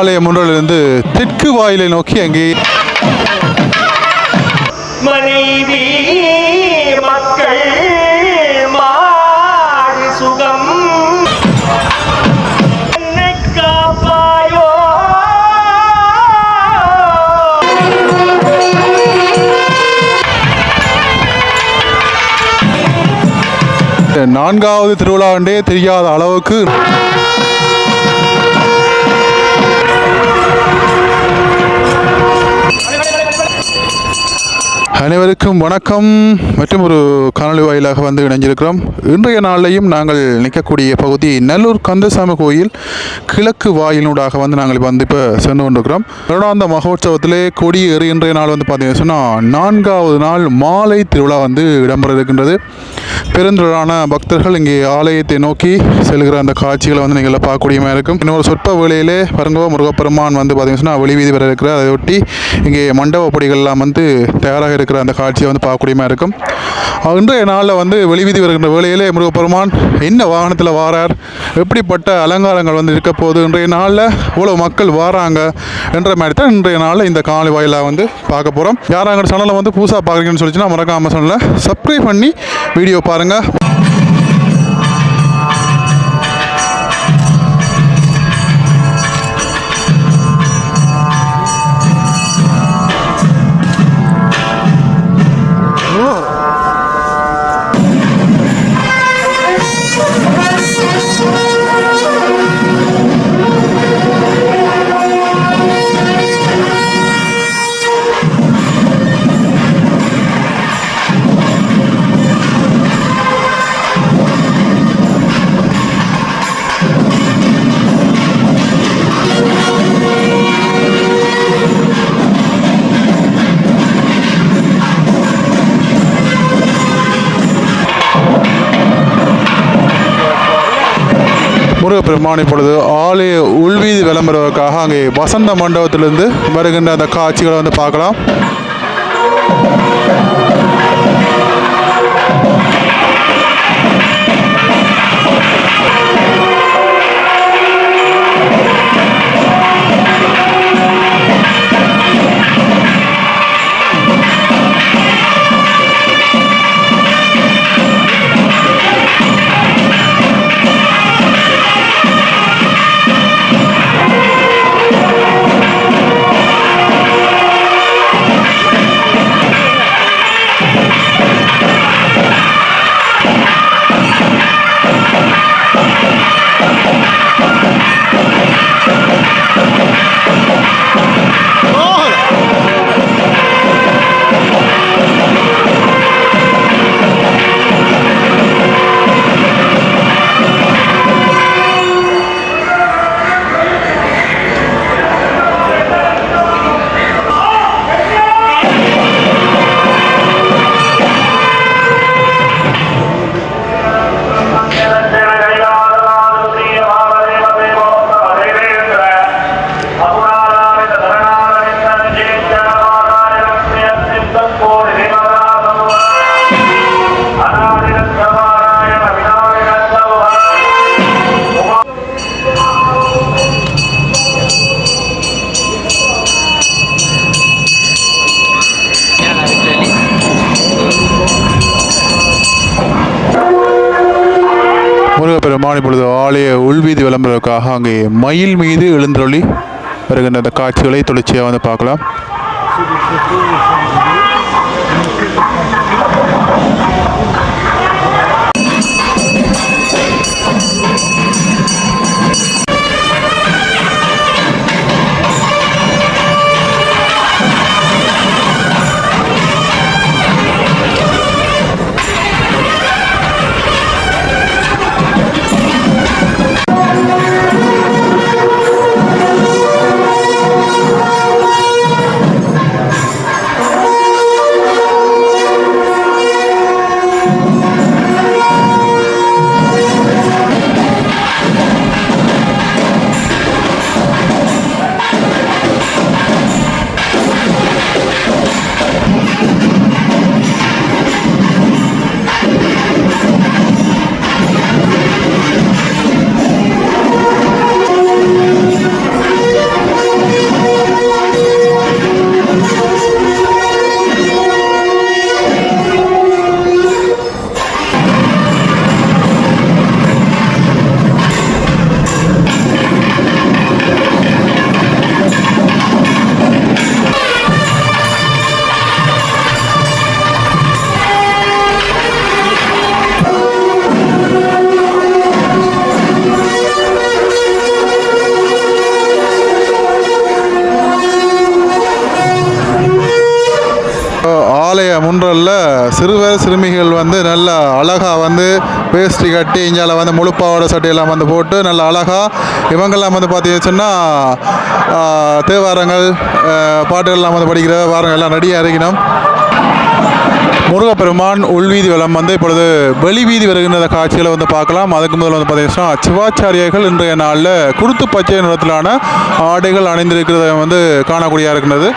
ஆலய முன்னிலிருந்து தெற்கு வாயிலை நோக்கி அங்கே மனைவி மக்கள் மாடு சுகம் காப்பாயோ. நான்காவது திருவிழாண்டே தெரியாத அளவுக்கு அனைவருக்கும் வணக்கம். மற்றும் ஒரு காணொலி வாயிலாக வந்து இணைஞ்சிருக்கிறோம். இன்றைய நாளையும் நாங்கள் நிற்கக்கூடிய பகுதி நல்லூர் கந்தசாமி கோயில் கிழக்கு வாயிலூடாக வந்து நாங்கள் இப்போ சென்று கொண்டிருக்கிறோம். வருடாந்த மகோற்சவத்திலே கொடியேறி இன்றைய நாள் வந்து பார்த்தீங்கன்னு சொன்னால் 4வது நாள் மாலை திருவிழா வந்து இடம்பெற இருக்கின்றது. பெருந்திரளான பக்தர்கள் இங்கே ஆலயத்தை நோக்கி செல்கிற அந்த காட்சிகளை வந்து நீங்கள் பார்க்கக்கூடியமாக இருக்கும். இன்னொரு சொற்ப வேளையிலே பரங்கோ முருகப்பெருமான் வந்து பார்த்தீங்கன்னு சொன்னால் வெளிவீதி வர இருக்கிற அதையொட்டி இங்கே மண்டபப்படிகள்லாம் வந்து தயாராக இருக்கிற அந்த காட்சியை வந்து பார்க்கக்கூடியமாக இருக்கும். இன்றைய நாளில் வந்து வெளிவீதி வருகின்ற வேளையிலே முருகப்பெருமான் என்ன வாகனத்தில் வாரார், எப்படிப்பட்ட அலங்காரங்கள் வந்து இருக்க போகுது, இன்றைய நாளில் இவ்வளோ மக்கள் வாராங்க என்ற மாதிரி தான் இன்றைய நாளில் இந்த காணொலி வாயிலாக வந்து பார்க்க போகிறோம். யாராங்க சேனலை வந்து புதுசாக பார்க்குறீங்கன்னு சொல்லிச்சுன்னா மறக்காமல் சேனலை சப்ஸ்கிரைப் பண்ணி வீடியோ பாருங்கள். முருகப்பெருமான் இப்பொழுது ஆலய உள்வீதி விளம்பரத்துக்காக அங்கே வசந்த மண்டபத்திலிருந்து வருகின்ற அந்த காட்சிகளை வந்து பார்க்கலாம். முருகப்பெருமான் இப்பொழுது ஆலய உள்வீதி விளம்பரத்துக்காக அங்கே மயில் மீது எழுந்தருளி வருகின்ற அந்த காட்சிகளை தொடர்ச்சியாக வந்து பார்க்கலாம். ஆலய முன்றலில் சிறுவர் சிறுமிகள் வந்து நல்ல அழகாக வந்து வேஷ்டி கட்டி இஞ்சால வந்து முழுப்பாவோட சட்டையெல்லாம் வந்து போட்டு நல்ல அழகாக இவங்கெல்லாம் வந்து பார்த்தீங்கன்னு சொன்னால் தேவாரங்கள் பாட்டுகள்லாம் வந்து படிக்கிற வாரங்கள் எல்லாம் ரெடியாக இருக்கணும். முருகப்பெருமான் உள்வீதி வலம் வந்து இப்பொழுது வெளி வீதி வருகின்ற காட்சிகளை வந்து பார்க்கலாம். அதுக்கு முதல் வந்து பார்த்தீங்கன்னா சிவாச்சாரியர்கள் இன்றைய நாளில் குருத்து பச்சை நிறத்திலான ஆடைகள் அணிந்திருக்கிறத வந்து காணக்கூடியதாக இருக்கின்றது.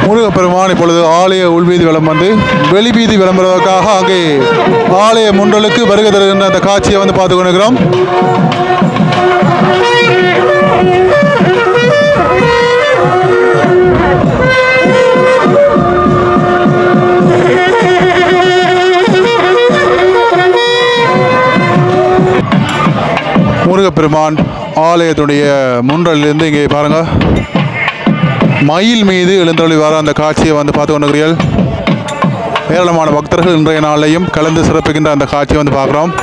முருகப்பெருமான் இப்பொழுது ஆலய உள்வீதி வலம் வந்து வெளிவீதி விளம்புவதற்காக அங்கே ஆலய முன்றலுக்கு வருகை தருகின்ற அந்த காட்சியை வந்து பார்த்து கொண்டிருக்கிறோம். முருகப்பெருமான் ஆலயத்துடைய முன்றலிலிருந்து இங்கே பாருங்கள் மயில் மீது எழுந்தருளி வர அந்த காட்சியை வந்து பார்த்து கொண்டிருக்கிறீர்கள். ஏராளமான பக்தர்கள் இன்றைய நாளையும் கலந்து சிறப்புகின்ற அந்த காட்சியை வந்து பார்க்குறோம்.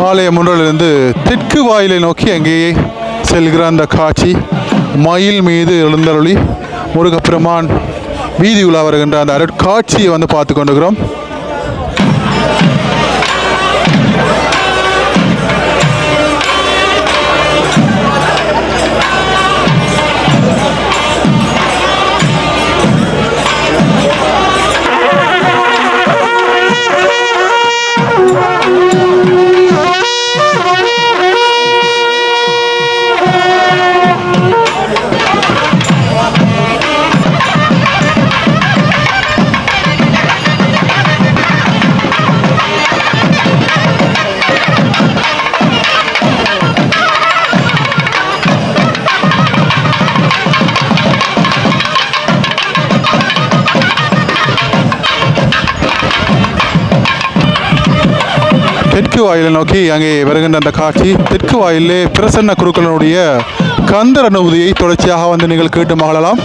ஆலய முன்றலிலிருந்து தெற்கு வாயிலை நோக்கி அங்கேயே செல்கிற அந்த காட்சி மயில் மீது எழுந்தருளி முருகப்பெருமான் வீதி உலா வருகின்ற அந்த அருட்காட்சியை வந்து பார்த்து கொண்டிருக்கிறோம். தெற்கு வாயிலை நோக்கி அங்கே வருகின்ற அந்த காட்சி தெற்கு வாயிலே பிரசன்ன குருக்களுடைய கந்தர் அனுபூதியை தொடர்ச்சியாக வந்து நீங்கள் கேட்டு மகிழலாம்.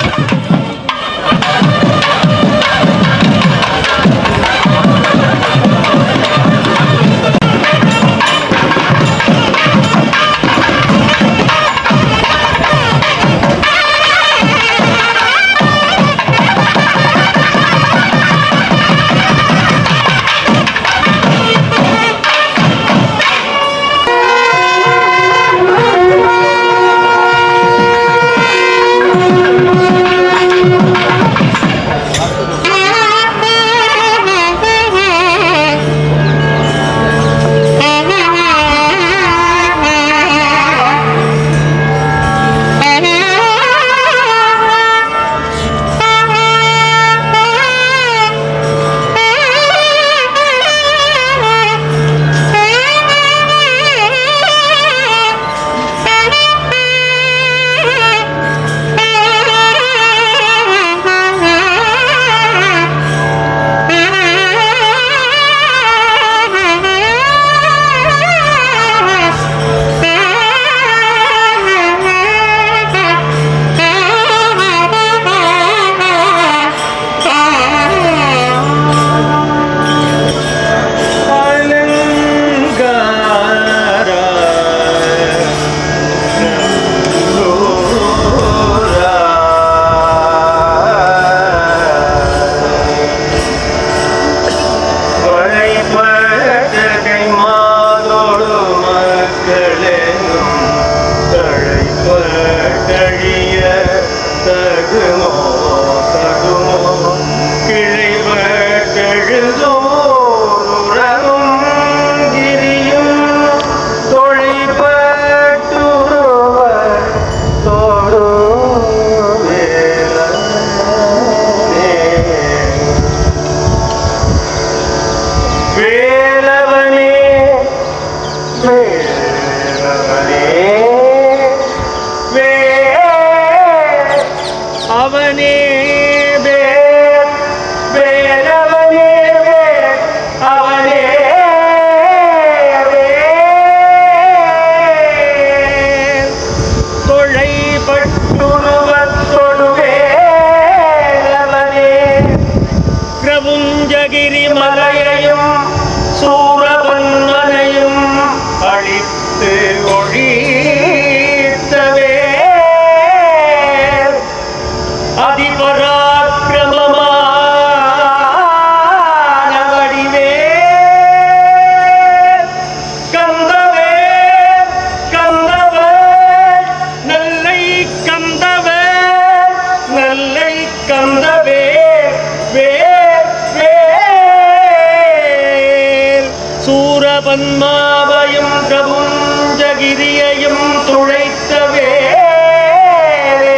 சூரபன்மாவையும் கவுஞ்சகிரியையும் துளைத்த வேலே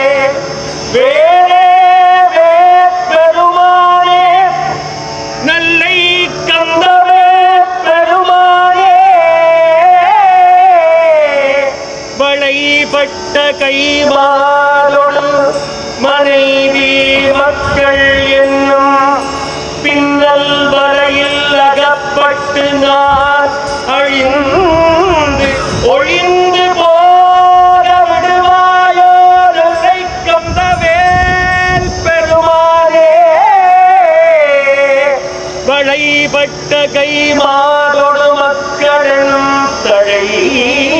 வேலே பெருமானே நல்லை கந்தவே பெருமானே வளைபட்ட கைமாலொடு மனைவி மக்கள் என்னும் பின்னல் வரையில் அகப்பட்டு நான் அழிந்து ஒழிந்து போக விடுவாயோ நல்லை கந்தவேல் பெருமானே வளைபட்ட கைமாலொடு மக்களும்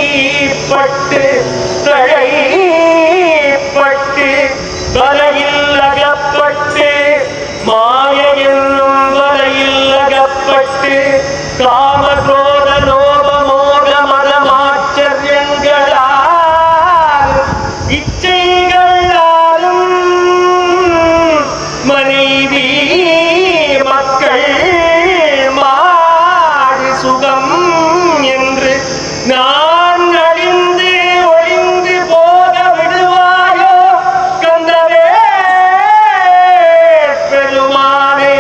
தழைப்பட்டு வலையில் அகப்பட்டு மாய என்னும் வலையில் அகப்பட்டு காம குரோத லோப மோக மதமாச்சரியங்களால் இச்சைகளாலும் மனைவி மக்கள் மாடு சுகம் என்று நான் அழிந்து ஒழிந்து போக விடுவாயோ கந்தவே பெருமானே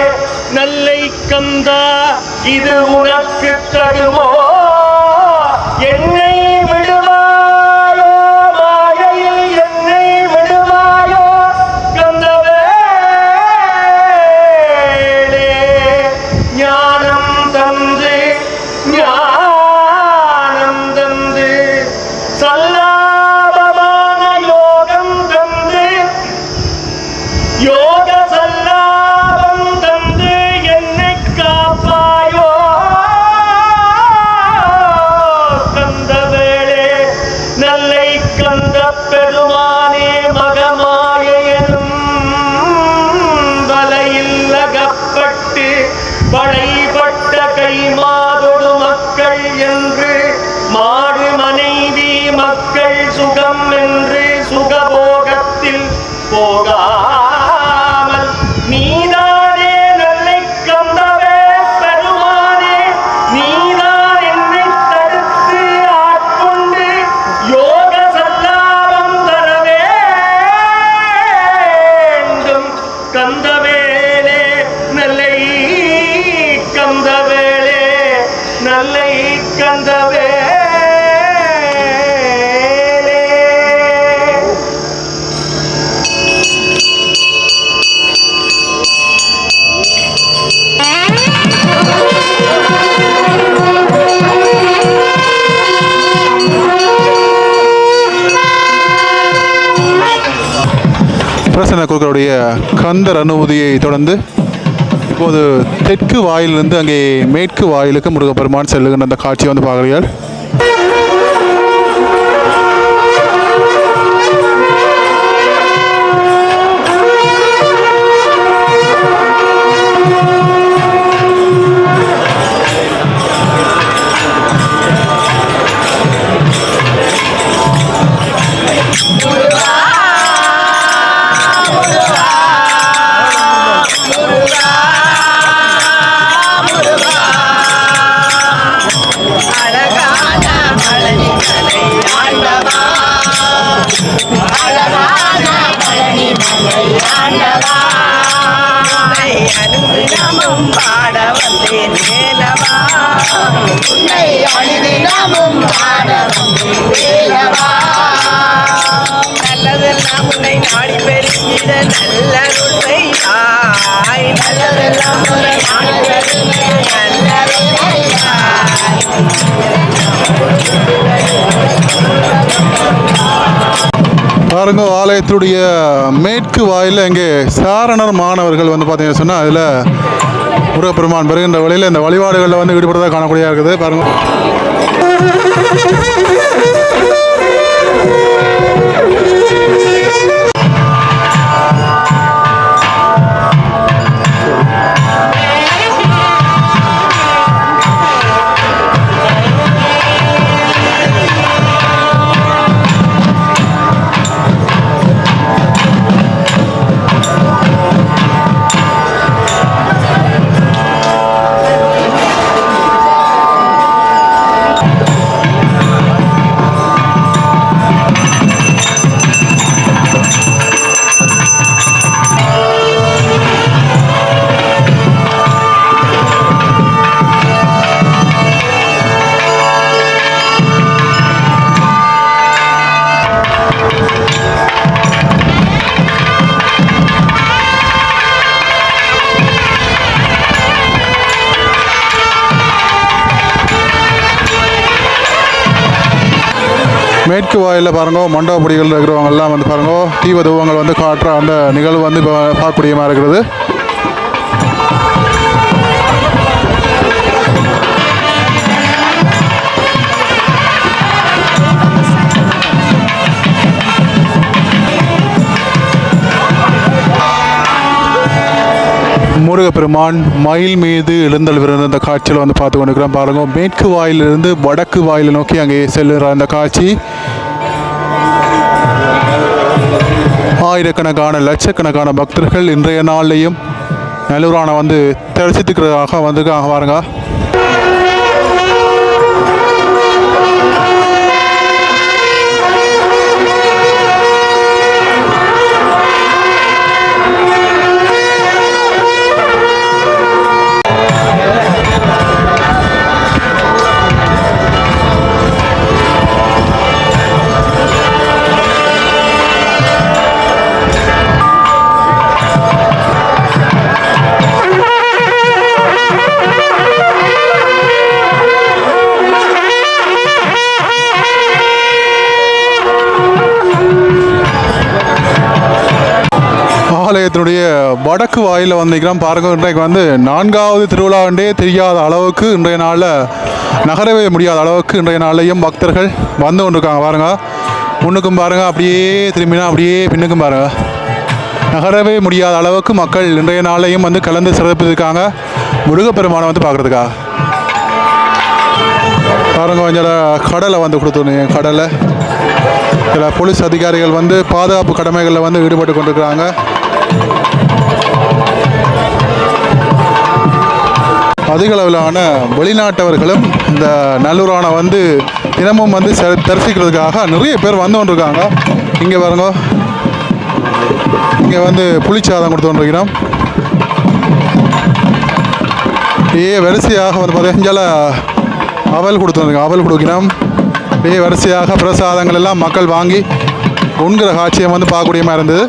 நல்லை கந்தா இது உனக்கு தருமோ என்னை விடுவாயோ மாயையில் என்னை விடுவாயோ கந்தவேலே ஞானம் தந்து சல்லாபமான யோகம் தந்து யோக சல்லாபம் தந்து என்னை காப்பாயோ கந்தவேளே நல்லை கந்த பெருமானே மகமாயனும் வலையில் அகப்பட்டு வளைபட்ட கைமாதொடு மக்கள் என்று மாடு மனைவி மக்கள் சுகம் என்று சுகபோகத்தில் போகாமல் நீதானே நல்லை கந்தவே பெருமானே நீதான் என்னை தடுத்து ஆட்கொண்டு யோக சல்லாபம் தர வேண்டும் கந்தவேலே நல்லை கந்தவேலே நல்லை கந்தவே பிரசன்ன குருக்களுடைய கந்தர் அனுமதியை தொடர்ந்து இப்போது தெற்கு வாயிலிருந்து அங்கே மேற்கு வாயிலுக்கு முருகப்பெருமான் செல்லுகின்ற அந்த காட்சியை வந்து பார்க்கிறீர்கள். அனுதினமும் பாட வந்தேன் வேலவா உன்னை அனுதினமும் பாட வந்தேன் வேலவா நல்லதெல்லாம் உன்னை நாடி பெருகிட நல்ல செய்வாய் நல்லதெல்லாம் உன்னை நாடி பெருகிட நல்ல பாருங்க, ஆலயத்துடைய மேற்கு வாயிலில் இங்கே சாரணர் மாணவர்கள் வந்து பார்த்தீங்கன்னு சொன்னால் அதில் முருகப்பெருமான் பெறுகின்ற வழியில் இந்த வழிபாடுகளில் வந்து ஈடுபடுறதா காணக்கூடியதாக இருக்குது. பாருங்க, மேற்கு வாயிலில் பாருங்க மண்டபப்படிகள் இருக்கிறவங்க எல்லாம் வந்து பாருங்க தீபதூபங்கள் வந்து காட்டுற அந்த நிகழ்வு வந்து இப்போ பார்க்கக்கூடிய மாதிரி இருக்கிறது. முருகப்பெருமான் மயில் மீது எழுந்தள்ளுகிற அந்த காட்சியில் வந்து பார்த்து கொண்டிருக்கிறோம். பாருங்க மேற்கு வாயிலிருந்து வடக்கு வாயிலை நோக்கி அங்கே செல்லுகிற அந்த காட்சி ஆயிரக்கணக்கான லட்சக்கணக்கான பக்தர்கள் இன்றைய நாள்லையும் நல்லூரான வந்து தரிசித்துக்கிறதாக வந்திருக்காங்க பாருங்க. ஆலயத்தினுடைய வடக்கு வாயில வந்திருக்கிறோம் பாருங்க. இன்றைக்கு வந்து 4வது திருவிழாண்டே தெரியாத அளவுக்கு இன்றைய நாளில் நகரவே முடியாத அளவுக்கு இன்றைய நாளையும் பக்தர்கள் வந்து கொண்டிருக்காங்க பாருங்க. முன்னுக்கும் பாருங்க, அப்படியே திரும்பினா அப்படியே பின்னுக்கும் பாருங்க. நகரவே முடியாத அளவுக்கு மக்கள் இன்றைய நாளையும் வந்து கலந்து சிறப்பிருக்காங்க முருகப்பெருமானை வந்து பார்க்குறதுக்காக. பாருங்க கொஞ்சம் கடலை வந்து கொடுத்துருந்தீங்க. கடலை சில போலீஸ் அதிகாரிகள் வந்து பாதுகாப்பு கடமைகளில் வந்து ஈடுபட்டு கொண்டிருக்கிறாங்க. அதிக அளவிலான வெளிநாட்டவர்களும் இந்த நல்லூரான வந்து தினமும் வந்து தரிசிக்கிறதுக்காக நிறைய பேர் வந்து கொண்டிருக்காங்க. இங்கே பாருங்க, இங்கே வந்து புளிச்சாதம் கொடுத்து கொண்டிருக்கிறோம். வரிசையாக வந்து பார்த்தீங்கன்னா அவல் கொடுத்துருக்கோம். அவல் கொடுக்கிறோம். வரிசையாக பிரசாதங்கள் எல்லாம் மக்கள் வாங்கி உண்கிற காட்சியம் வந்து பார்க்கக்கூடிய மாதிரி இருந்தது.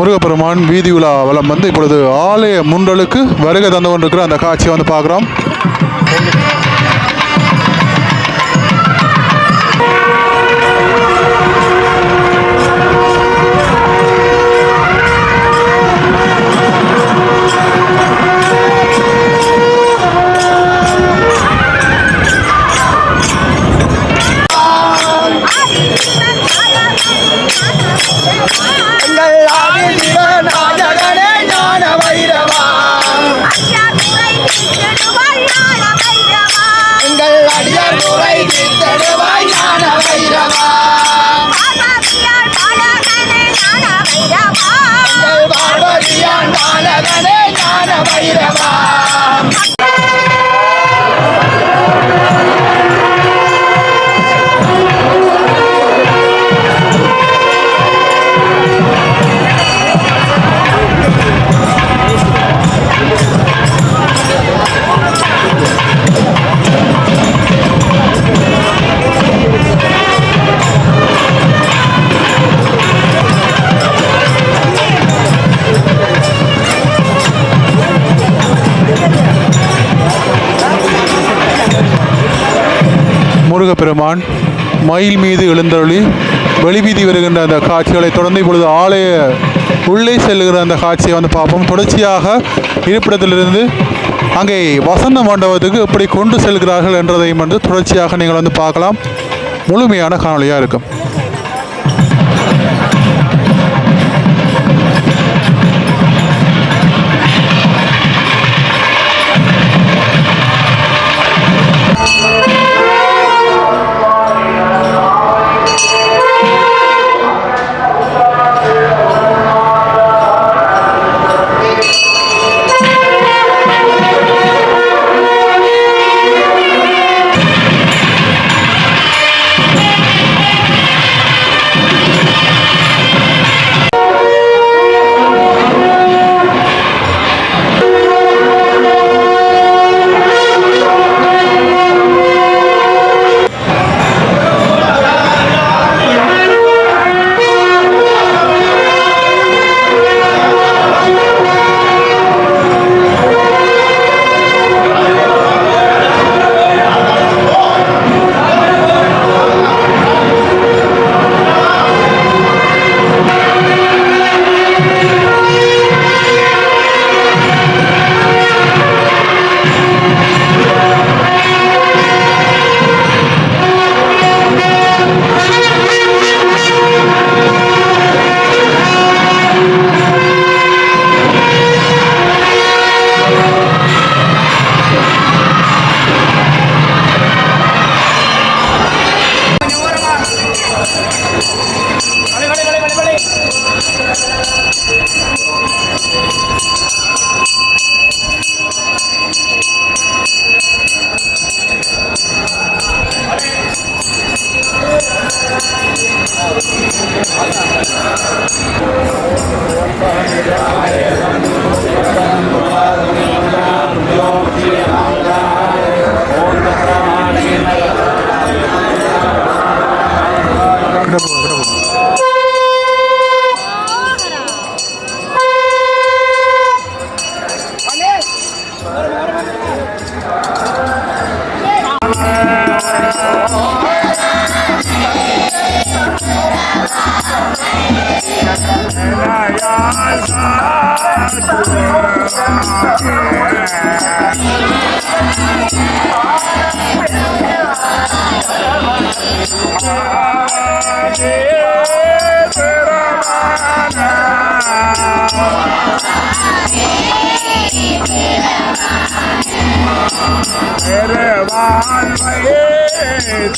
முருகப்பெருமான் வீதி உலா வலம் வந்து இப்பொழுது ஆலய முன்றலுக்கு வருகை தந்து கொண்டிருக்கிற அந்த காட்சியை வந்து பார்க்குறோம். முருகப்பெருமான் மயில் மீது எழுந்தருளி வெளிவீதி வருகின்ற அந்த காட்சிகளை தொடர்ந்து இப்பொழுது ஆலய உள்ளே செல்லுகிற அந்த காட்சியை வந்து பார்ப்போம். தொடர்ச்சியாக இருப்பிடத்திலிருந்து அங்கே வசந்த மண்டபத்துக்கு எப்படி கொண்டு செல்கிறார்கள் என்றதையும் வந்து தொடர்ச்சியாக நீங்கள் வந்து பார்க்கலாம். முழுமையான காணொலியாக இருக்கும்.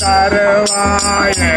தருவாயே